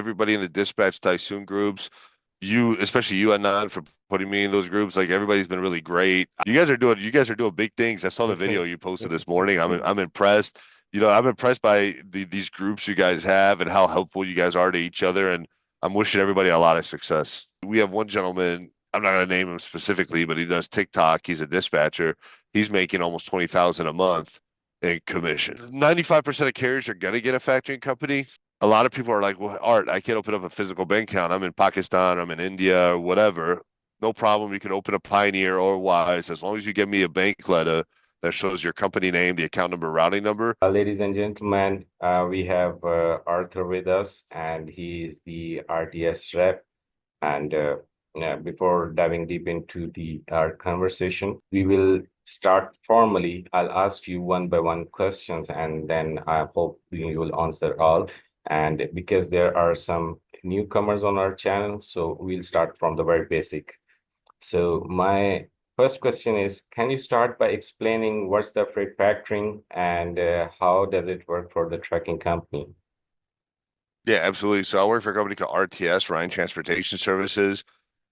everybody in the dispatch tycoon groups. You, especially you, Anand, for putting me in those groups. Like everybody's been really great. You guys are doing big things. I saw the video you posted this morning. I'm impressed. I'm impressed by these groups you guys have and how helpful you guys are to each other. And I'm wishing everybody a lot of success. We have one gentleman, I'm not gonna name him specifically, but he does TikTok. He's a dispatcher. He's making almost 20,000 a month in commission. 95% of carriers are gonna get a factoring company. A lot of people are like, well, Art, I can't open up a physical bank account. I'm in Pakistan, I'm in India, or whatever. No problem. You can open a Pioneer or Wise as long as you give me a bank letter that shows your company name, the account number, routing number. Ladies and gentlemen, we have Arthur with us, and he is the RTS rep. And before diving deep into our conversation, we will start formally. I'll ask you one by one questions, and then I hope you will answer all. And because there are some newcomers on our channel, so we'll start from the very basic. So my first question is, can you start by explaining what's the freight factoring and how does it work for the trucking company? Yeah, absolutely. So I work for a company called RTS, Ryan Transportation Services.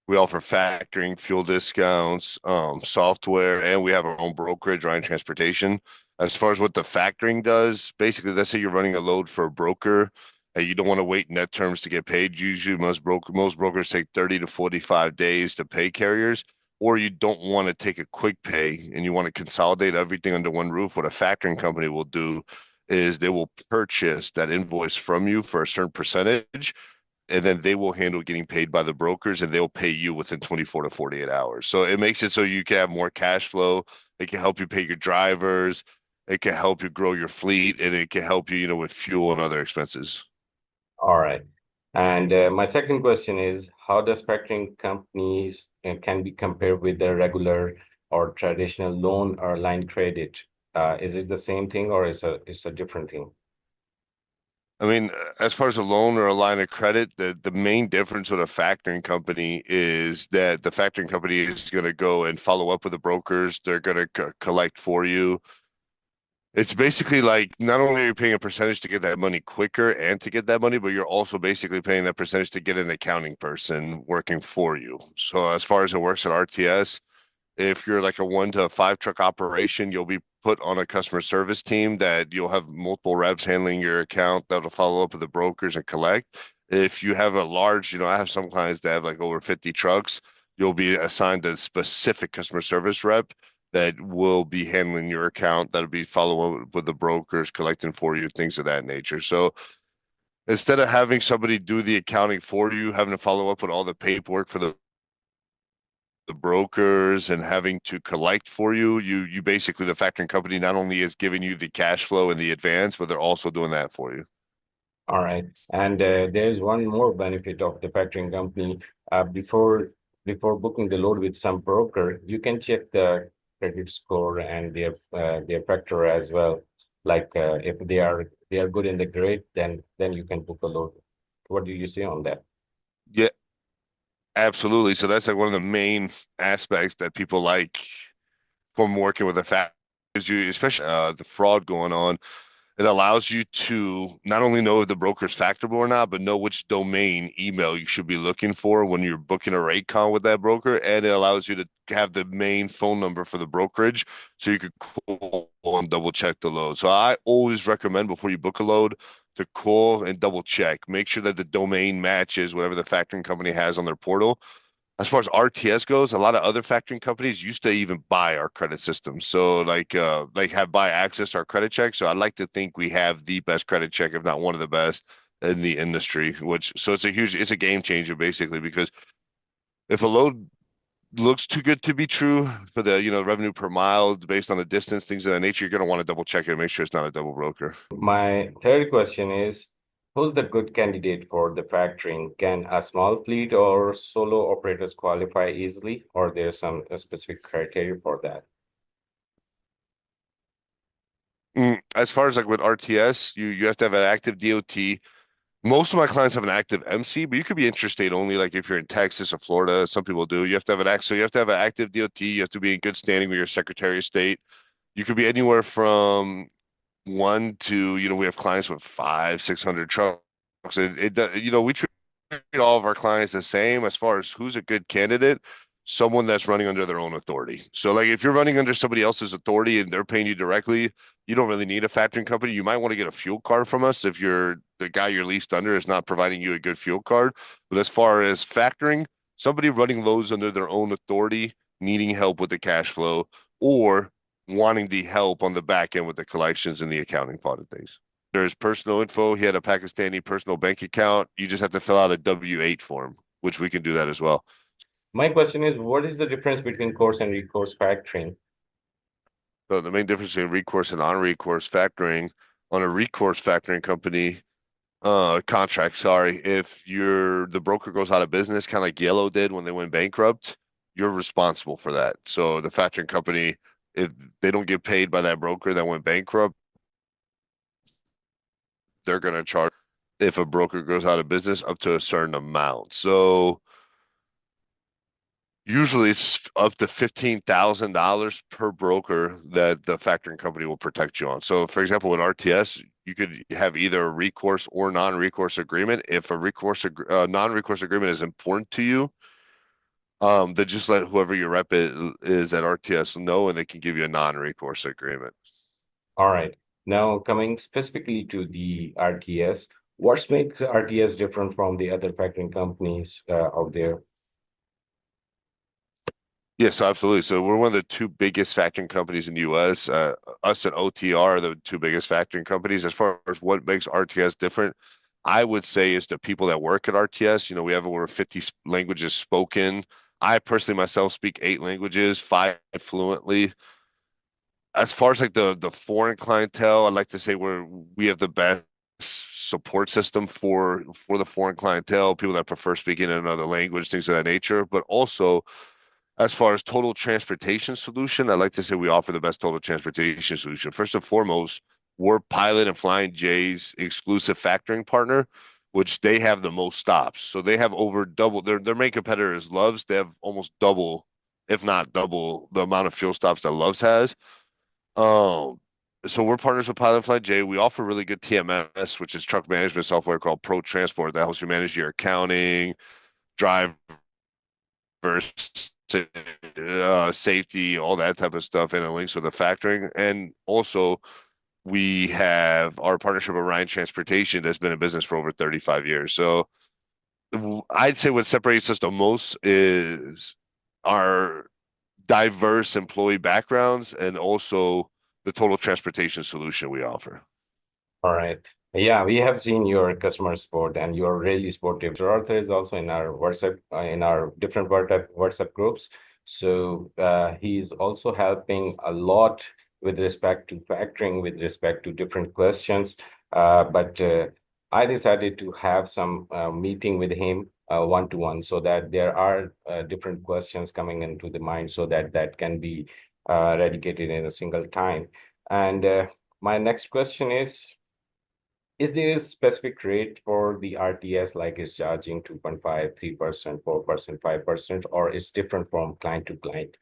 We offer factoring, fuel discounts, software, and we have our own brokerage, Ryan Transportation. As far as what the factoring does, basically, let's say you're running a load for a broker and you don't want to wait net terms to get paid. Usually, most brokers take 30 to 45 days to pay carriers, or you don't want to take a quick pay and you want to consolidate everything under one roof. What a factoring company will do is they will purchase that invoice from you for a certain percentage, and then they will handle getting paid by the brokers and they'll pay you within 24 to 48 hours. So it makes it so you can have more cash flow. It can help you pay your drivers. It can help you grow your fleet, and it can help you, with fuel and other expenses. All right. And my second question is, how does factoring companies can be compared with the regular or traditional loan or line credit? Is it the same thing or is it's a different thing? I mean, as far as a loan or a line of credit, the main difference with a factoring company is that the factoring company is going to go and follow up with the brokers. They're going to collect for you. It's basically like not only are you paying a percentage to get that money quicker and to get that money, but you're also basically paying that percentage to get an accounting person working for you. So as far as it works at RTS, if you're like a 1 to 5 truck operation, you'll be put on a customer service team that you'll have multiple reps handling your account that'll follow up with the brokers and collect. If you have a large, I have some clients that have like over 50 trucks, you'll be assigned a specific customer service rep that will be handling your account, that'll be following up with the brokers, collecting for you, things of that nature. So instead of having somebody do the accounting for you, having to follow up with all the paperwork for the brokers and having to collect for you, you basically, the factoring company not only is giving you the cash flow and the advance, but they're also doing that for you. All right. And there's one more benefit of the factoring company. Before booking the load with some broker, you can check the credit score and their factor as well. Like if they are good in the grade, then you can book a load. What do you say on that? Yeah, absolutely. So that's like one of the main aspects that people like from working with a factory is you, especially the fraud going on. It allows you to not only know if the broker's factorable or not, but know which domain email you should be looking for when you're booking a rate con with that broker. And it allows you to have the main phone number for the brokerage so you could call and double check the load. So I always recommend before you book a load to call and double check. Make sure that the domain matches whatever the factoring company has on their portal. As far as RTS goes, a lot of other factoring companies used to even buy our credit system. So like have buy access to our credit check. So I'd like to think we have the best credit check, if not one of the best in the industry, which so it's a game changer basically because if a load looks too good to be true for the, revenue per mile based on the distance, things of that nature, you're going to want to double check it and make sure it's not a double broker. My third question is, who's the good candidate for the factoring? Can a small fleet or solo operators qualify easily, or there's some specific criteria for that? As far as like with RTS, you have to have an active DOT. Most of my clients have an active MC, but you could be interstate only. Like if you're in Texas or Florida, some people do. You have to have so you have to have an active DOT. You have to be in good standing with your Secretary of State. You could be anywhere from one to, we have clients with 500, 600 trucks We treat all of our clients the same as far as who's a good candidate, someone that's running under their own authority. So like if you're running under somebody else's authority and they're paying you directly, you don't really need a factoring company. You might want to get a fuel card from us if the guy you're leased under is not providing you a good fuel card. But as far as factoring, somebody running loans under their own authority, needing help with the cash flow, or wanting the help on the back end with the collections and the accounting part of things. There's personal info. He had a Pakistani personal bank account. You just have to fill out a W-8 form, which we can do that as well. My question is, what is the difference between course and recourse factoring? So the main difference between recourse and non-recourse factoring, on a recourse factoring company contract, sorry, if the broker goes out of business, kind of like Yellow did when they went bankrupt, you're responsible for that. So the factoring company, if they don't get paid by that broker that went bankrupt, they're going to charge if a broker goes out of business up to a certain amount. So usually it's up to $15,000 per broker that the factoring company will protect you on. So for example, with RTS, you could have either a recourse or non-recourse agreement. If a non-recourse agreement is important to you, then just let whoever your rep is at RTS know, and they can give you a non-recourse agreement. All right. Now, coming specifically to the RTS, what makes RTS different from the other factoring companies out there? Yes, absolutely. So we're one of the two biggest factoring companies in the US. Us and OTR are the two biggest factoring companies. As far as what makes RTS different, I would say is the people that work at RTS. We have over 50 languages spoken. I personally myself speak 8 languages, 5 fluently. As far as like the foreign clientele, I'd like to say we have the best support system for the foreign clientele, people that prefer speaking in another language, things of that nature. But also, as far as total transportation solution, I'd like to say we offer the best total transportation solution. First and foremost, we're Pilot and Flying J's exclusive factoring partner, which they have the most stops. So they have over double their main competitor is Love's. They have almost double, if not double, the amount of fuel stops that Love's has. Um, so we're partners with Pilot and Flying J. We offer really good TMS, which is truck management software called Pro Transport that helps you manage your accounting, drive versus safety, all that type of stuff, and it links with the factoring. And also, we have our partnership with Ryan Transportation that's been in business for over 35 years. So I'd say what separates us the most is our diverse employee backgrounds and also the total transportation solution we offer. All right. Yeah, we have seen your customer support and you're really supportive. Mr. Arthur is also in our WhatsApp, in our different WhatsApp groups. So he's also helping a lot with respect to factoring, with respect to different questions. But I decided to have some meeting with him one-to-one so that there are different questions coming into the mind so that that can be eradicated in a single time. And my next question is there a specific rate for the RTS, like is charging 2.5, 3%, 4%, 5%, or it's different from client to client?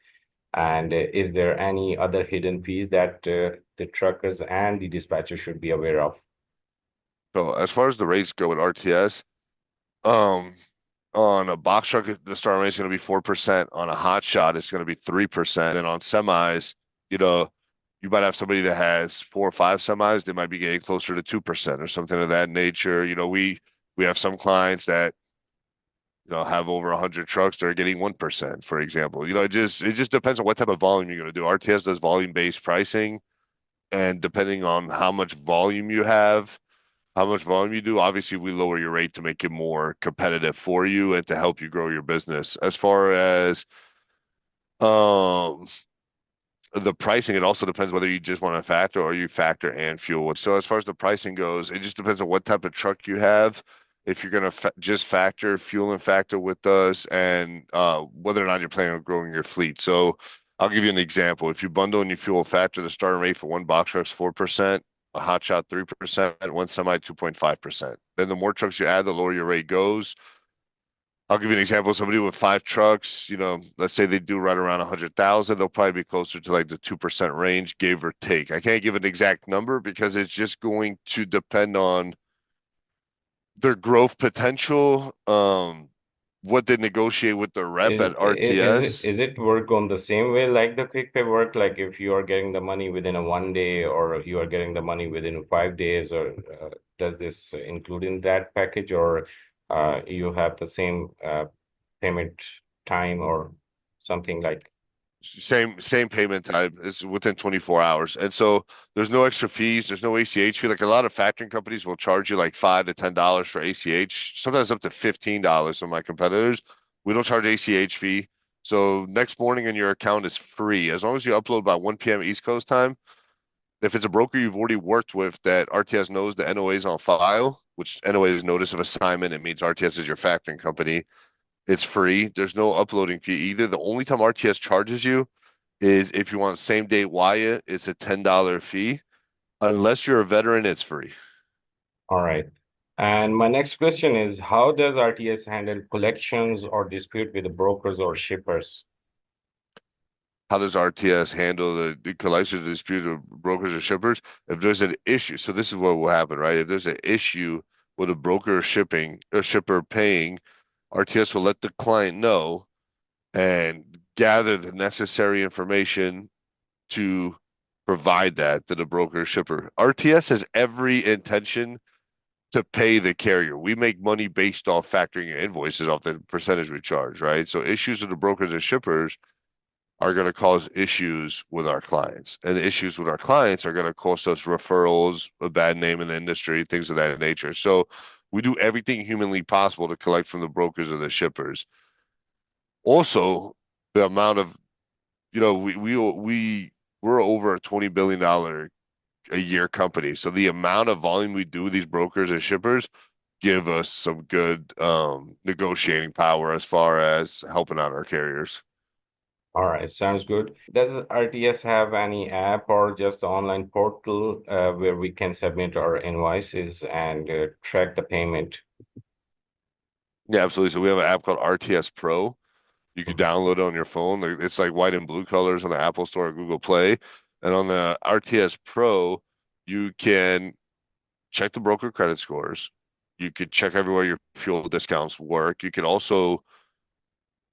And is there any other hidden fees that the truckers and the dispatchers should be aware of? So as far as the rates go at RTS, um, on a box truck, the start rate is going to be 4%. On a hot shot, it's going to be 3%. And on semis, you know, you might have somebody that has 4 or 5 semis, they might be getting closer to 2% or something of that nature. We have some clients that have over 100 trucks that are getting 1%, for example. It just depends on what type of volume you're going to do. RTS does volume-based pricing, and depending on how much volume you have, how much volume you do, obviously we lower your rate to make it more competitive for you and to help you grow your business. As far as um the pricing, it also depends whether you just want to factor or you factor and fuel. So as far as the pricing goes, it just depends on what type of truck you have. If you're going to just factor, fuel and factor with us, and whether or not you're planning on growing your fleet. So I'll give you an example. If you bundle and you fuel factor, the starting rate for one box truck's 4%, a hot shot 3%, one semi 2.5%. Then the more trucks you add, the lower your rate goes. I'll give you an example. Somebody with 5 trucks, let's say they do right around 100,000, they'll probably be closer to like the 2% range, give or take. I can't give an exact number because it's just going to depend on their growth potential, what they negotiate with the rep at RTS. Is it work on the same way like the quick pay work? Like if you are getting the money within a 1 day, or you are getting the money within 5 days, or does this include in that package, or you have the same payment time or something like? Same payment type is within 24 hours. And so there's no extra fees, there's no ACH fee. Like a lot of factoring companies will charge you like $5 to $10 for ACH, sometimes up to $15 on my competitors. We don't charge ACH fee. So next morning in your account is free as long as you upload by 1 p.m. East Coast time. If it's a broker you've already worked with that RTS knows the NOA is on file, which NOA is notice of assignment, it means RTS is your factoring company. It's free. There's no uploading fee either. The only time RTS charges you is if you want same day wire, it's a $10 fee. Unless you're a veteran, it's free. All right. And my next question is, how does RTS handle collections or dispute with the brokers or shippers? How does RTS handle the collection dispute of brokers or shippers? If there's an issue, so this is what will happen, right? If there's an issue with a broker shipping, a shipper paying, RTS will let the client know and gather the necessary information to provide that to the broker or shipper. RTS has every intention to pay the carrier. We make money based off factoring your invoices off the percentage we charge, right? So issues with the brokers and shippers are going to cause issues with our clients. And issues with our clients are going to cost us referrals, a bad name in the industry, things of that nature. So we do everything humanly possible to collect from the brokers or the shippers. Also, the amount of, we're over a $20 billion a year company. So the amount of volume we do with these brokers and shippers give us some good negotiating power as far as helping out our carriers. All right, sounds good. Does RTS have any app or just online portal where we can submit our invoices and track the payment? Yeah, absolutely. So we have an app called RTS Pro. You can download it on your phone. It's like white and blue colors on the Apple Store or Google Play. And on the RTS Pro, you can check the broker credit scores. You could check everywhere your fuel discounts work. You could also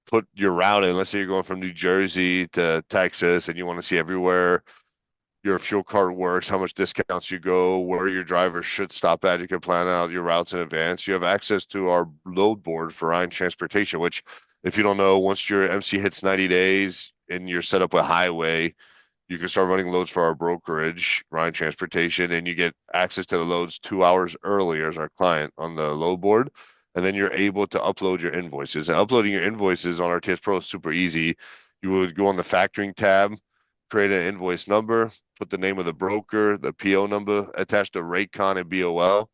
put your route in. Let's say you're going from New Jersey to Texas and you want to see everywhere your fuel card works, how much discounts you go, where your driver should stop at. You can plan out your routes in advance. You have access to our load board for Ryan Transportation, which, if you don't know, once your MC hits 90 days and you're set up with highway, you can start running loads for our brokerage, Ryan Transportation, and you get access to the loads 2 hours earlier as our client on the load board. And then you're able to upload your invoices. And uploading your invoices on RTS Pro is super easy. You would go on the factoring tab, create an invoice number, put the name of the broker, the PO number, attach the rate con and BOL,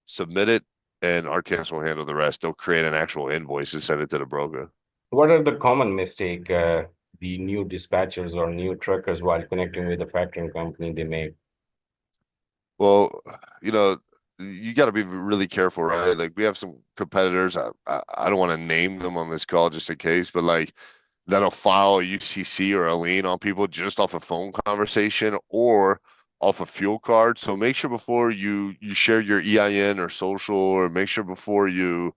submit it, and RTS will handle the rest. They'll create an actual invoice and send it to the broker. What are the common mistake the new dispatchers or new truckers while connecting with the factoring company they make? Well, you know, you got to be really careful, right? Like we have some competitors. I don't want to name them on this call just in case, but like that'll file a UCC or a lien on people just off a phone conversation or off a fuel card. So make sure before you share your EIN or social, or make sure before you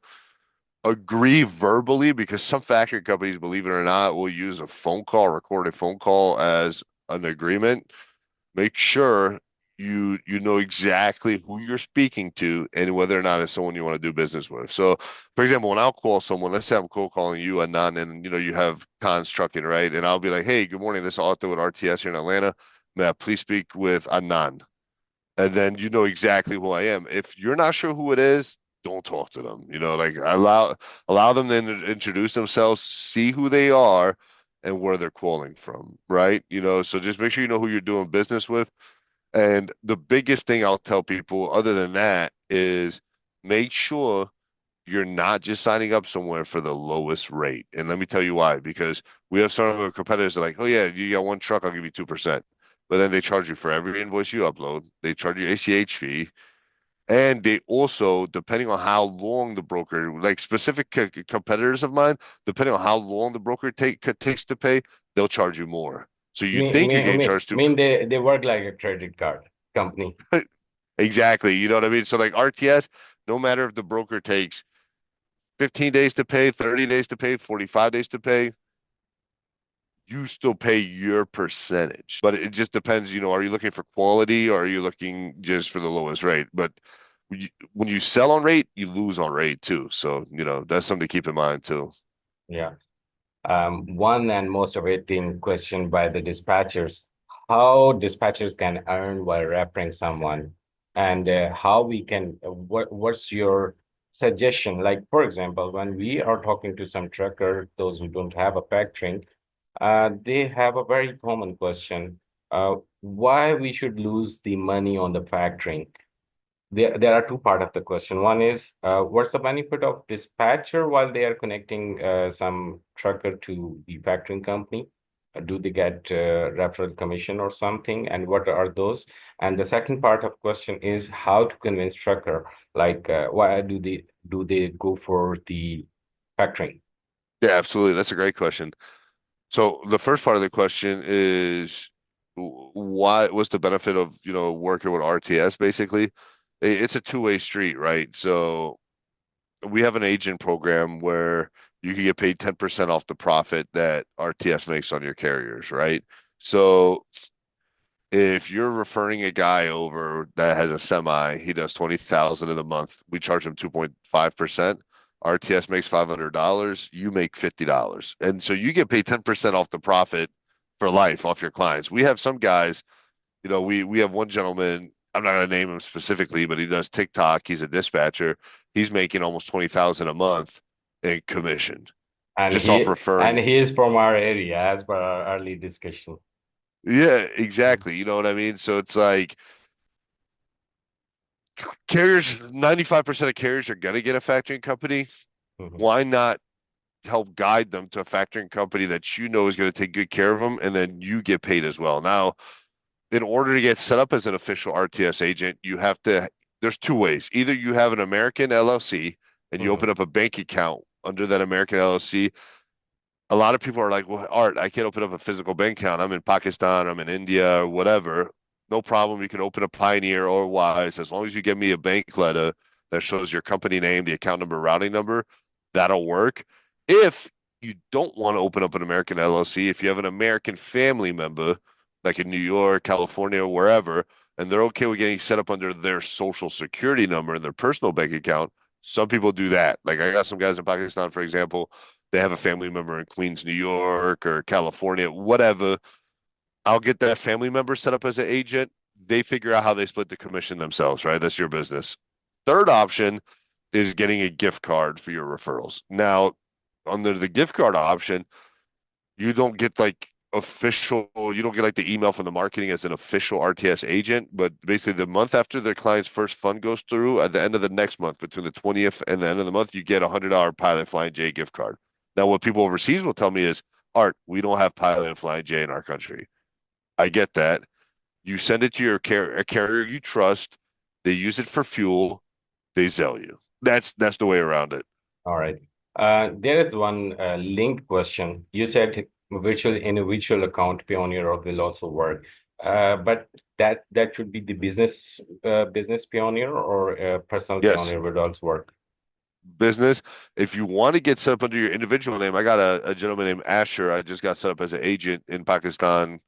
agree verbally, because some factory companies, believe it or not, will use a phone call, recorded phone call as an agreement. Make sure you know exactly who you're speaking to and whether or not it's someone you want to do business with. So, for example, when I'll call someone, let's say I'm cold calling you, Anon, and you have Cons Trucking, right? And I'll be like, "Hey, good morning. This is Arthur with RTS here in Atlanta. May I please speak with Anon?" And then you know exactly who I am. If you're not sure who it is, don't talk to them. Like allow them to introduce themselves, see who they are, and where they're calling from, right? So just make sure you know who you're doing business with. And the biggest thing I'll tell people, other than that, is make sure you're not just signing up somewhere for the lowest rate. And let me tell you why. Because we have some of our competitors that are like, oh yeah, you got one truck, I'll give you 2%. But then they charge you for every invoice you upload. They charge you ACH fee. And they also, depending on how long the broker, like specific competitors of mine, depending on how long the broker takes to pay, they'll charge you more. So you think you're getting charged to They work like a credit card company. exactly. You know what I mean? So like RTS, No matter if the broker takes 15 days to pay, 30 days to pay, 45 days to pay, you still pay your percentage. But it just depends, are you looking for quality or are you looking just for the lowest rate? But when you sell on rate, you lose on rate too. So, that's something to keep in mind too. Yeah. One and most awaiting question by the dispatchers, how dispatchers can earn while referring someone, and how we can, what's your suggestion? Like, for example, when we are talking to some trucker, those who don't have a factoring, they have a very common question, why we should lose the money on the factoring? There are two part of the question. One is, what's the benefit of dispatcher while they are connecting some trucker to the factoring company? Do they get referral commission or something? And what are those? And the second part of question is how to convince trucker, like why do they go for the factoring? Yeah, absolutely. That's a great question. So the first part of the question is what's the benefit of, working with RTS basically? It's a two-way street, right? So we have an agent program where you can get paid 10% off the profit that RTS makes on your carriers, right? So if you're referring a guy over that has a semi, he does 20,000 in the month. We charge him 2.5%. RTS makes $500. You make $50. And so you get paid 10% off the profit for life off your clients. We have some guys, we have one gentleman, I'm not going to name him specifically, but he does TikTok. He's a dispatcher. He's making almost 20,000 a month in commission And just off he referring. is from our area, as per our early discussion. Yeah, exactly. You know what I mean? So it's like carriers, 95% of carriers are going to get a factoring company. Mhm. Why not help guide them to a factoring company that is going to take good care of them and then you get paid as well? Now, in order to get set up as an official RTS agent, there's two ways. Either you have an American LLC and you Mhm. open up a bank account under that American LLC. A lot of people are like, well, Art, I can't open up a physical bank account. I'm in Pakistan, I'm in India, or whatever. No problem. You can open a Pioneer or Wise as long as you give me a bank letter that shows your company name, the account number, routing number. That'll work. If you don't want to open up an American LLC, if you have an American family member, like in New York, California, wherever, and they're okay with getting set up under their social security number and their personal bank account, some people do that. Like I got some guys in Pakistan, for example, they have a family member in Queens, New York, or California, whatever. I'll get that family member set up as an agent. They figure out how they split the commission themselves, right? That's your business. Third option is getting a gift card for your referrals. Now, under the gift card option, you don't get like you don't get like the email from the marketing as an official RTS agent, but basically the month after the client's first fund goes through, at the end of the next month, between the 20th and the end of the month, you get a $100 Pilot Flying J gift card. Now, what people overseas will tell me is, Art, we don't have Pilot and Flying J in our country. I get that. You send it to a carrier you trust. They use it for fuel. They sell you. That's the way around it. All right. There is one linked question. You said in a virtual account, Pioneer will also work. But that should be the business Pioneer, or personal Yes, Pioneer would also work. business. If you want to get set up under your individual name, I got a gentleman named Asher. I just got set up as an agent in Pakistan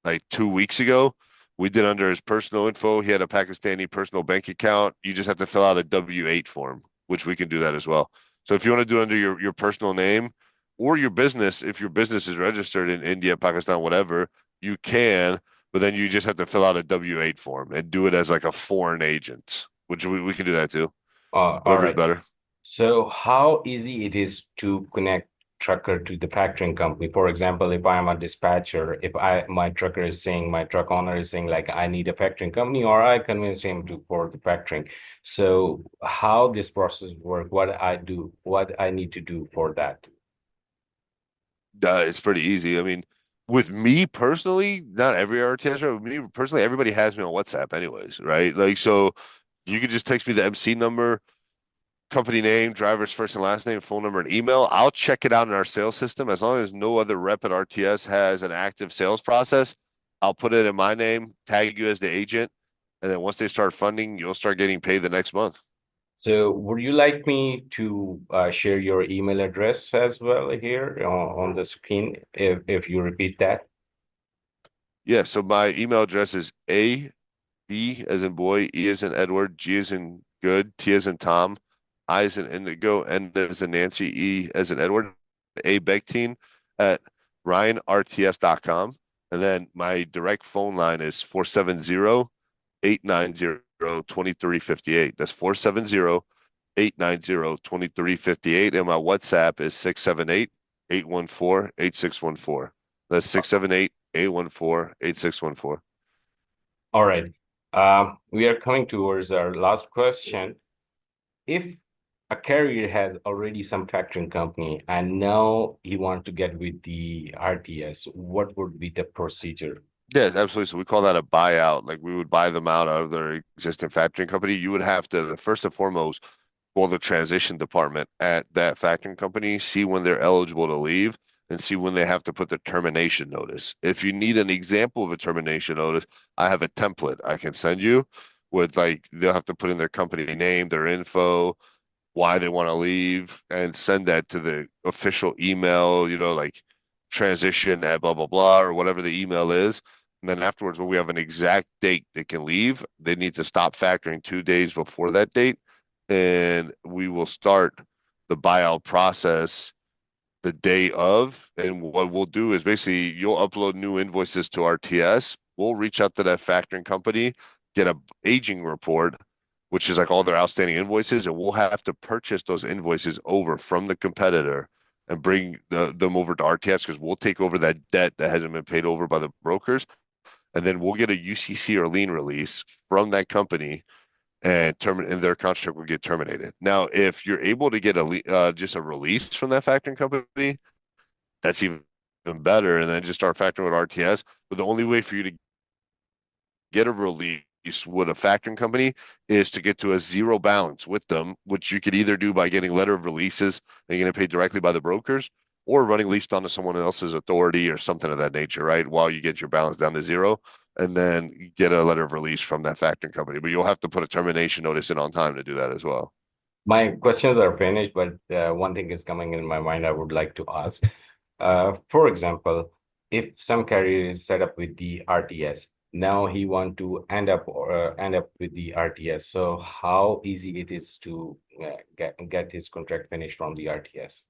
like 2 weeks ago. We did under his personal info. He had a Pakistani personal bank account. You just have to fill out a W-8 form, which we can do that as well. So if you want to do it under your personal name or your business, if your business is registered in India, Pakistan, whatever, you can, but then you just have to fill out a W-8 form and do it as like a foreign agent, which we can do that too. All Whatever's right. better. So how easy it is to connect trucker to the factoring company? For example, if I am a dispatcher, if my trucker is saying, my truck owner is saying like I need a factoring company, or I convince him to for the factoring. So how this process work, what I need to do for that. It's pretty easy. I mean, with me personally, not every RTS, with me personally, everybody has me on WhatsApp anyways, right? Like, so you could just text me the MC number, company name, driver's first and last name, phone number, and email. I'll check it out in our sales system. As long as no other rep at RTS has an active sales process, I'll put it in my name, tag you as the agent, and then once they start funding, you'll start getting paid the next month. So would you like me to share your email address as well here on the screen if you repeat that? Yeah, so my email address is B as in boy, E as in Edward, G as in good, T as in Tom, I as in indigo, N as in Nancy, E as in Edward, A Begteen at RyanRTS.com. And then my direct phone line is 470-890-2358. That's 470-890-2358. And my WhatsApp is 678-814-8614. That's 678-814-8614. All right. We are coming towards our last question. If a carrier has already some factoring company and now he wants to get with the RTS, what would be the procedure? Yes, absolutely. So we call that a buyout. Like we would buy them out of their existing factoring company. You would have to, first and foremost, call the transition department at that factoring company, see when they're eligible to leave, and see when they have to put the termination notice. If you need an example of a termination notice, I have a template I can send you with like they'll have to put in their company name, their info, why they want to leave, and send that to the official email, like transition at blah blah blah or whatever the email is. And then afterwards, when we have an exact date they can leave, they need to stop factoring 2 days before that date, and we will start the buyout process the day of. And what we'll do is basically you'll upload new invoices to RTS. We'll reach out to that factoring company, get a aging report, which is like all their outstanding invoices, and we'll have to purchase those invoices over from the competitor and bring them over to RTS because we'll take over that debt that hasn't been paid over by the brokers, and then we'll get a UCC or lien release from that company and their contract will get terminated. Now, if you're able to get just a release from that factoring company, that's even better, and then just start factoring with RTS. But the only way for you to get a release with a factoring company is to get to a zero balance with them, which you could either do by getting letter of releases and getting paid directly by the brokers, or running leased onto someone else's authority or something of that nature, right? While you get your balance down to zero, and then get a letter of release from that factoring company. But you'll have to put a termination notice in on time to do that as well. My questions are finished, but one thing is coming in my mind I would like to ask. For example, if some carrier is set up with the RTS, now he want to end up with the RTS. So how easy it is to get his contract finished from the RTS?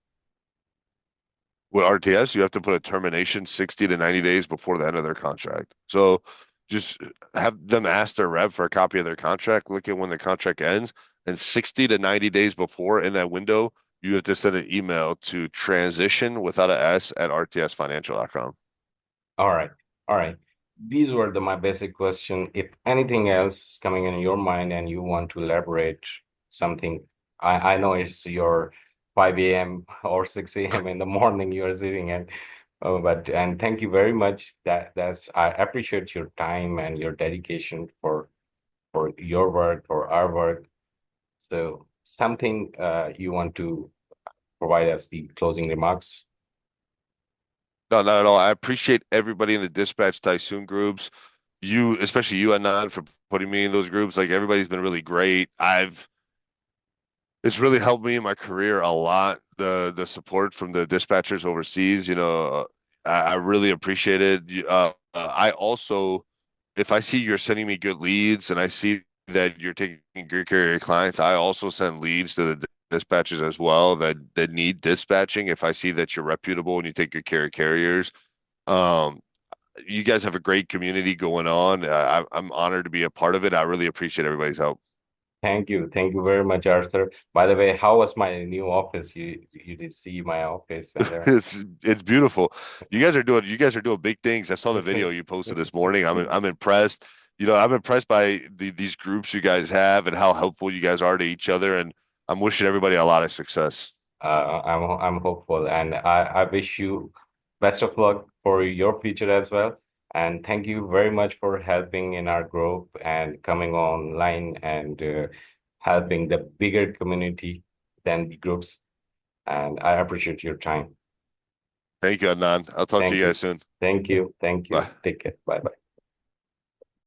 With RTS, you have to put a termination 60 to 90 days before the end of their contract. So just have them ask their rep for a copy of their contract, look at when the contract ends, and 60 to 90 days before in that window, you have to send an email to transition without a S at rtsfinancial.com. All right. All right. These were my basic question. If anything else coming in your mind and you want to elaborate something, I know it's your 5 a.m. or 6 a.m. in the morning you are sitting at, but and thank you very much. That's I appreciate your time and your dedication for your work, for our work. So something you want to provide us the closing remarks? No, not at all. I appreciate everybody in the Dispatch Typhoon groups. You, especially you, Anand, for putting me in those groups. Like everybody's been really great. It's really helped me in my career a lot. The support from the dispatchers overseas, I really appreciate it. I also, if I see you're sending me good leads and I see that you're taking good care of your clients, I also send leads to the dispatchers as well that need dispatching. If I see that you're reputable and you take good care of carriers, um, you guys have a great community going on. I'm honored to be a part of it. I really appreciate everybody's help. Thank you. Thank you very much, Arthur. By the way, how was my new office? You did see my office and It's beautiful. You guys are doing big things. I saw the video you posted this morning. I'm impressed. I'm impressed by these groups you guys have and how helpful you guys are to each other. And I'm wishing everybody a lot of success. I'm hopeful and I wish you best of luck for your future as well. And thank you very much for helping in our group and coming online and helping the bigger community than the groups. And I appreciate your time. Thank you, Adnan. I'll talk to Thank you you. guys soon. Thank you. Thank you. Bye. Take care. Bye bye.